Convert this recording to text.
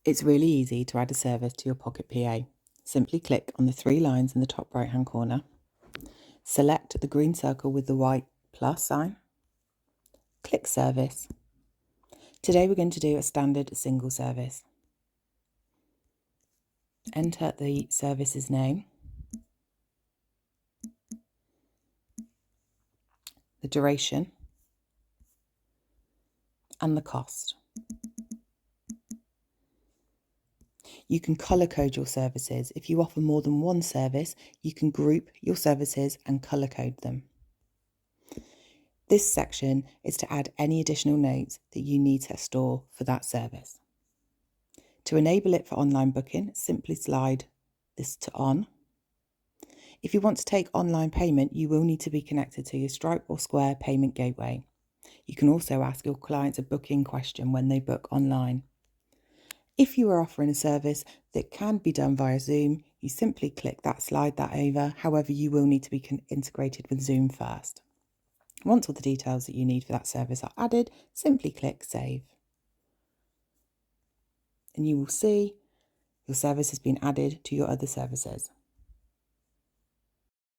It's really easy to add a service to your Pocket PA. Simply click on the three lines in the top right hand corner, select the green circle with the white plus sign, click Service. Today we're going to do a standard single service. Enter the service's name, the duration, and the cost. You can colour code your services. If you offer more than one service, you can group your services and colour code them. This section is to add any additional notes that you need to store for that service. To enable it for online booking, simply slide this to on. If you want to take online payment, you will need to be connected to your Stripe or Square payment gateway. You can also ask your clients a booking question when they book online. If you are offering a service that can be done via Zoom, you simply click that, slide that over. However, you will need to be integrated with Zoom first. Once all the details that you need for that service are added, simply click Save. And you will see your service has been added to your other services.